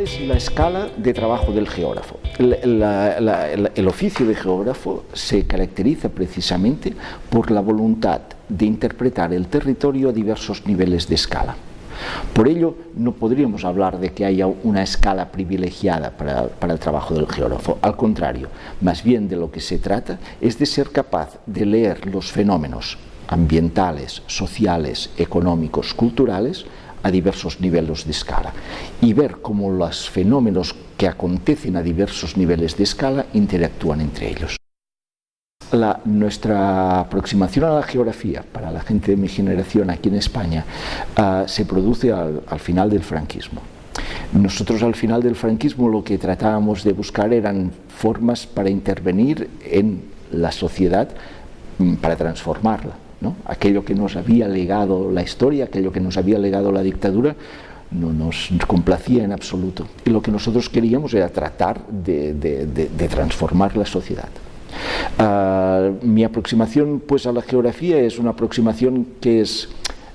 es la escala de trabajo del geógrafo? El oficio de geógrafo se caracteriza precisamente por la voluntad de interpretar el territorio a diversos niveles de escala. Por ello, no podríamos hablar de que haya una escala privilegiada para el trabajo del geógrafo. Al contrario, más bien de lo que se trata es de ser capaz de leer los fenómenos ambientales, sociales, económicos, culturales a diversos niveles de escala y ver cómo los fenómenos que acontecen a diversos niveles de escala interactúan entre ellos. Nuestra aproximación a la geografía para la gente de mi generación aquí en España se produce al final del franquismo. Nosotros al final del franquismo lo que tratábamos de buscar eran formas para intervenir en la sociedad para transformarla, ¿no? Aquello que nos había legado la historia, aquello que nos había legado la dictadura, no nos complacía en absoluto. Y lo que nosotros queríamos era tratar de transformar la sociedad. Mi aproximación pues a la geografía es una aproximación que es,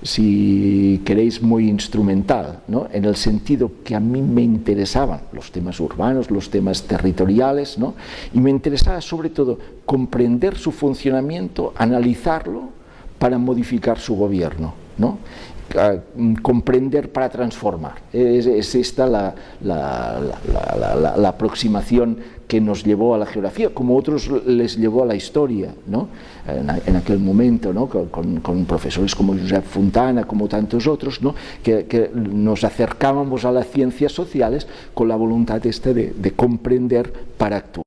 si queréis, muy instrumental, ¿no? En el sentido que a mí me interesaban los temas urbanos, los temas territoriales, ¿no? Y me interesaba sobre todo comprender su funcionamiento, analizarlo para modificar su gobierno, ¿no? Comprender para transformar. Es esta la aproximación que nos llevó a la geografía, como otros les llevó a la historia, ¿no? En aquel momento, ¿no? Con profesores como Josep Fontana, como tantos otros, ¿no? que nos acercábamos a las ciencias sociales con la voluntad de comprender para actuar.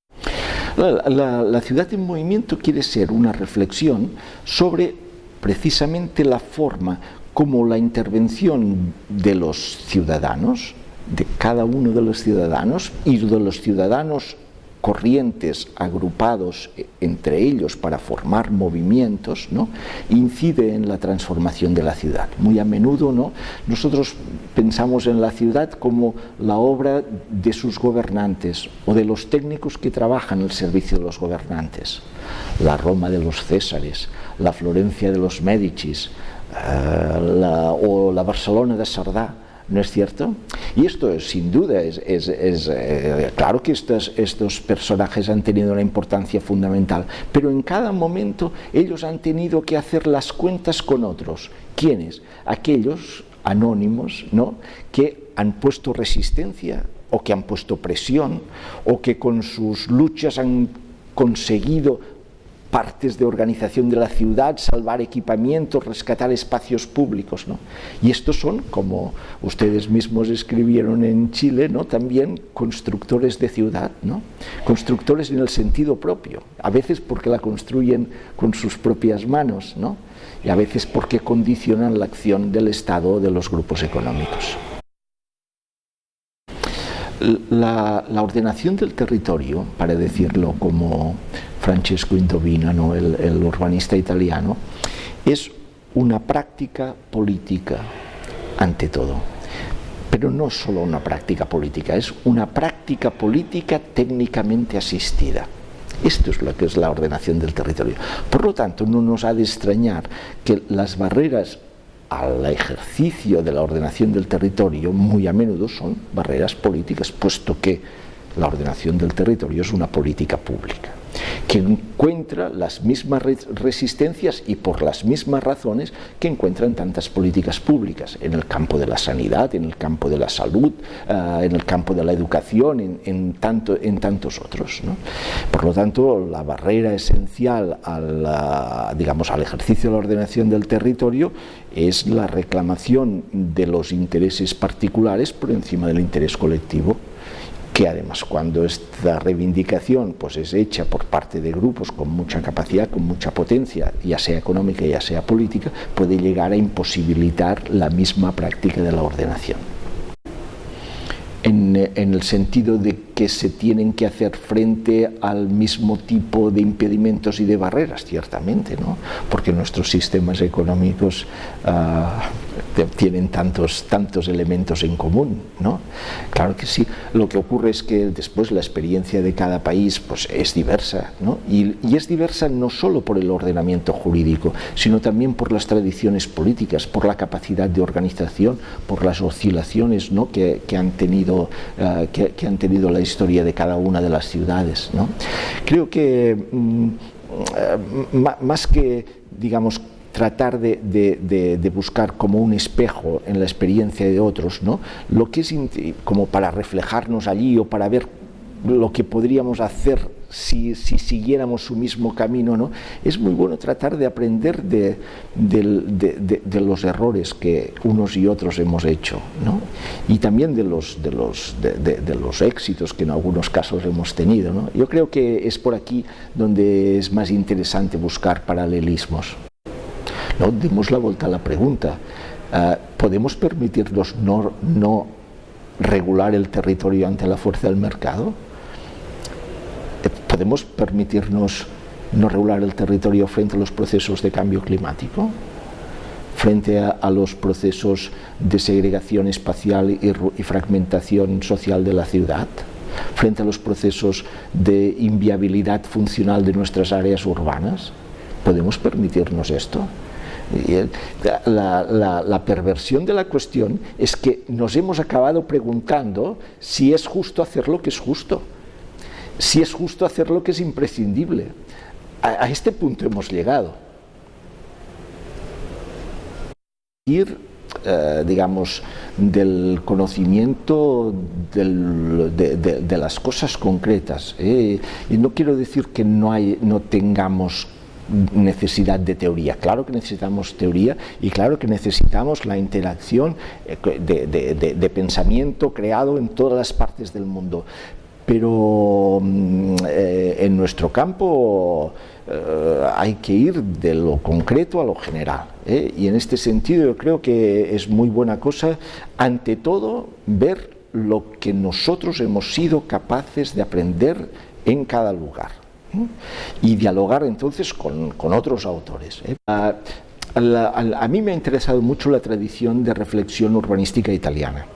La ciudad en movimiento quiere ser una reflexión sobre precisamente la forma como la intervención de los ciudadanos, de cada uno de los ciudadanos y de los ciudadanos corrientes agrupados entre ellos para formar movimientos, ¿no? Incide en la transformación de la ciudad. Muy a menudo, ¿no? Nosotros pensamos en la ciudad como la obra de sus gobernantes o de los técnicos que trabajan al servicio de los gobernantes. La Roma de los Césares, la Florencia de los Médicis, o la Barcelona de Cerdà, ¿no es cierto? Y esto es, sin duda, claro que estos personajes han tenido una importancia fundamental, pero en cada momento ellos han tenido que hacer las cuentas con otros. ¿Quiénes? Aquellos anónimos, ¿no? Que han puesto resistencia o que han puesto presión o que con sus luchas han conseguido partes de organización de la ciudad, salvar equipamientos, rescatar espacios públicos, ¿no? Y estos son, como ustedes mismos escribieron en Chile, ¿no? También constructores de ciudad, ¿no? Constructores en el sentido propio, a veces porque la construyen con sus propias manos, ¿no? Y a veces porque condicionan la acción del Estado o de los grupos económicos. La ordenación del territorio, para decirlo como Francesco Indovina, ¿no? el urbanista italiano, es una práctica política ante todo, pero no solo una práctica política, es una práctica política técnicamente asistida. Esto es lo que es la ordenación del territorio. Por lo tanto, no nos ha de extrañar que las barreras al ejercicio de la ordenación del territorio muy a menudo son barreras políticas, puesto que la ordenación del territorio es una política pública que encuentra las mismas resistencias y por las mismas razones que encuentran tantas políticas públicas en el campo de la sanidad, en el campo de la salud, en el campo de la educación, en tantos otros, ¿no? Por lo tanto, la barrera esencial al ejercicio de la ordenación del territorio es la reclamación de los intereses particulares por encima del interés colectivo, que además, cuando esta reivindicación pues es hecha por parte de grupos con mucha capacidad, con mucha potencia, ya sea económica, ya sea política, puede llegar a imposibilitar la misma práctica de la ordenación. En el sentido de que se tienen que hacer frente al mismo tipo de impedimentos y de barreras, ciertamente, ¿no? Porque nuestros sistemas económicos tienen tantos elementos en común, ¿no? Claro que sí. Lo que ocurre es que después la experiencia de cada país pues, es diversa, ¿no? Y es diversa no solo por el ordenamiento jurídico, sino también por las tradiciones políticas, por la capacidad de organización, por las oscilaciones, ¿no? que han tenido la historia de cada una de las ciudades, ¿no? Creo que más que, digamos, tratar de buscar como un espejo en la experiencia de otros, ¿no? Lo que es como para reflejarnos allí o para ver lo que podríamos hacer si siguiéramos su mismo camino, ¿no? Es muy bueno tratar de aprender de los errores que unos y otros hemos hecho, ¿no? Y también de los éxitos que en algunos casos hemos tenido, ¿no? Yo creo que es por aquí donde es más interesante buscar paralelismos. No, dimos la vuelta a la pregunta. ¿Podemos permitirnos no regular el territorio ante la fuerza del mercado? ¿Podemos permitirnos no regular el territorio frente a los procesos de cambio climático? Frente a los procesos de segregación espacial y fragmentación social de la ciudad? Frente a los procesos de inviabilidad funcional de nuestras áreas urbanas? ¿Podemos permitirnos esto? La perversión de la cuestión es que nos hemos acabado preguntando si es justo hacer lo que es justo, si es justo hacer lo que es imprescindible. A este punto hemos llegado. Digamos, del conocimiento de las cosas concretas. Y no quiero decir que no tengamos necesidad de teoría. Claro que necesitamos teoría y claro que necesitamos la interacción de pensamiento creado en todas las partes del mundo. Pero en nuestro campo hay que ir de lo concreto a lo general, y en este sentido yo creo que es muy buena cosa, ante todo, ver lo que nosotros hemos sido capaces de aprender en cada lugar. Y dialogar entonces con otros autores. A mí me ha interesado mucho la tradición de reflexión urbanística italiana.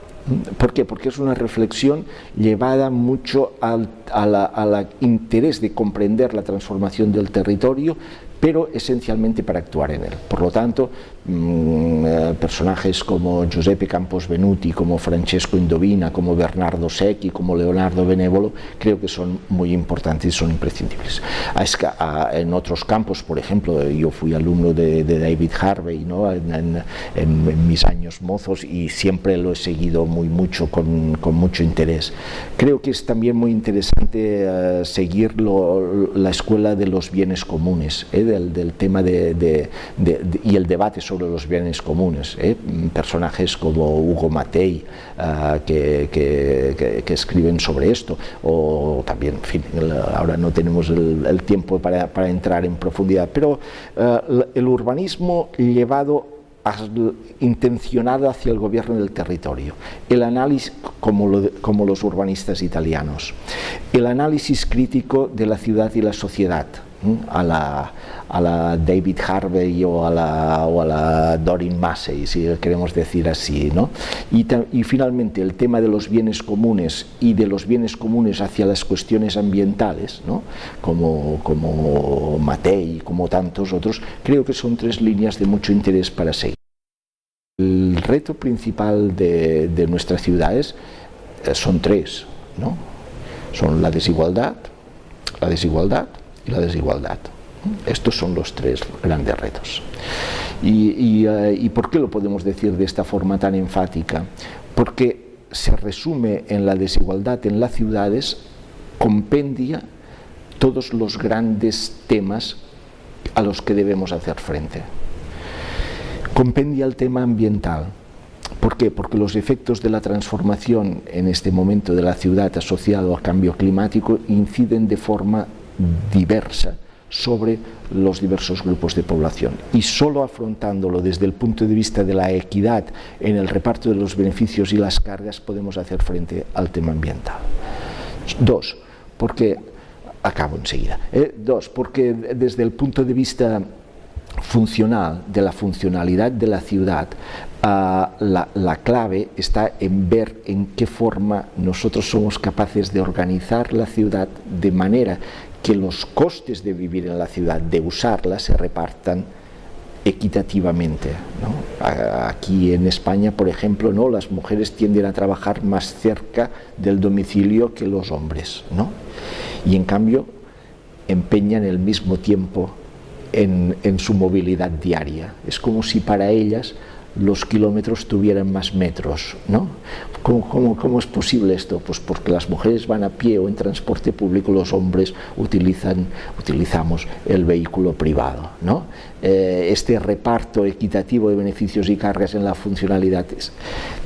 ¿Por qué? Porque es una reflexión llevada mucho al interés de comprender la transformación del territorio, pero esencialmente para actuar en él. Por lo tanto, personajes como Giuseppe Campos Venuti, como Francesco Indovina, como Bernardo Secchi, como Leonardo Benevolo, creo que son muy importantes y son imprescindibles. En otros campos, por ejemplo, yo fui alumno de David Harvey, ¿no? en mis años mozos, y siempre lo he seguido mucho con mucho interés. Creo que es también muy interesante seguir la escuela de los bienes comunes, del tema y el debate sobre los bienes comunes. Personajes como Ugo Mattei que escriben sobre esto, o también, en fin, ahora no tenemos el tiempo para entrar en profundidad, pero el urbanismo intencionado hacia el gobierno del territorio, el análisis como los urbanistas italianos, el análisis crítico de la ciudad y la sociedad, a la David Harvey o a la Doreen Massey, si queremos decir así, ¿no? Y finalmente el tema de los bienes comunes y de los bienes comunes hacia las cuestiones ambientales, ¿no? como Mattei y como tantos otros, creo que son tres líneas de mucho interés para seguir. El reto principal de nuestras ciudades son tres, ¿no? Son la desigualdad y la desigualdad. Estos son los tres grandes retos. ¿Y por qué lo podemos decir de esta forma tan enfática? Porque se resume en la desigualdad en las ciudades, compendia todos los grandes temas a los que debemos hacer frente. Compendia el tema ambiental. ¿Por qué? Porque los efectos de la transformación en este momento de la ciudad asociado al cambio climático inciden de forma diversa sobre los diversos grupos de población, y solo afrontándolo desde el punto de vista de la equidad en el reparto de los beneficios y las cargas podemos hacer frente al tema ambiental. Dos, porque, acabo enseguida, dos, porque desde el punto de vista funcional, de la funcionalidad de la ciudad, la clave está en ver en qué forma nosotros somos capaces de organizar la ciudad de manera que los costes de vivir en la ciudad, de usarla, se repartan equitativamente, ¿no? Aquí en España, por ejemplo, ¿no?, las mujeres tienden a trabajar más cerca del domicilio que los hombres, ¿no? Y en cambio empeñan el mismo tiempo en su movilidad diaria. Es como si para ellas los kilómetros tuvieran más metros, ¿no? ¿Cómo es posible esto? Pues porque las mujeres van a pie o en transporte público, los hombres utilizamos el vehículo privado, ¿no? Este reparto equitativo de beneficios y cargas en la funcionalidad es.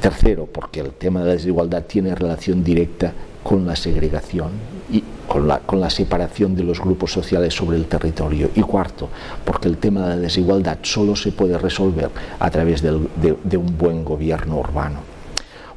Tercero, porque el tema de la desigualdad tiene relación directa con la segregación y con la separación de los grupos sociales sobre el territorio. Y cuarto, porque el tema de la desigualdad solo se puede resolver a través de un buen gobierno urbano.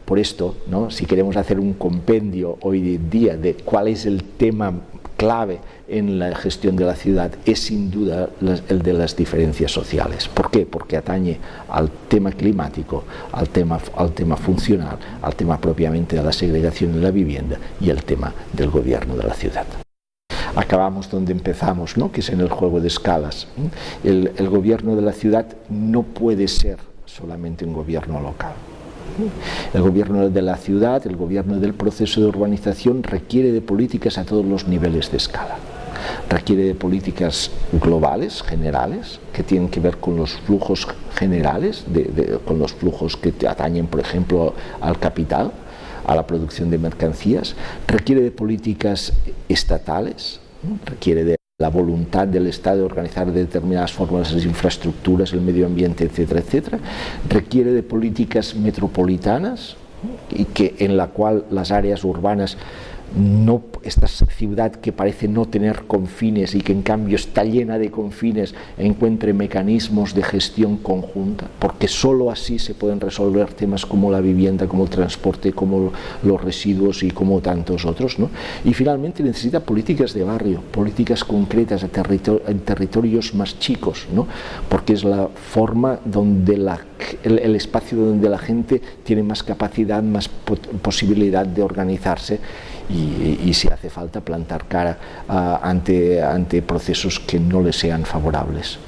Por esto, ¿no?, si queremos hacer un compendio hoy en día de cuál es el tema clave en la gestión de la ciudad, es sin duda el de las diferencias sociales. ¿Por qué? Porque atañe al tema climático, al tema funcional, al tema propiamente de la segregación en la vivienda y el tema del gobierno de la ciudad. Acabamos donde empezamos, ¿no?, que es en el juego de escalas. El gobierno de la ciudad no puede ser solamente un gobierno local. El gobierno de la ciudad, el gobierno del proceso de urbanización requiere de políticas a todos los niveles de escala. Requiere de políticas globales, generales, que tienen que ver con los flujos generales, con los flujos que atañen, por ejemplo, al capital, a la producción de mercancías. Requiere de políticas estatales, ¿no?, requiere de la voluntad del Estado de organizar de determinadas formas las infraestructuras, el medio ambiente, etcétera, etcétera. Requiere de políticas metropolitanas, y en la cual las áreas urbanas, esta ciudad que parece no tener confines y que en cambio está llena de confines, encuentre mecanismos de gestión conjunta, porque sólo así se pueden resolver temas como la vivienda, como el transporte, como los residuos y como tantos otros, ¿no? Y finalmente necesita políticas de barrio, políticas concretas en territorios más chicos, ¿no?, porque es la forma donde el espacio donde la gente tiene más capacidad, más posibilidad de organizarse y si hace falta plantar cara ante procesos que no les sean favorables.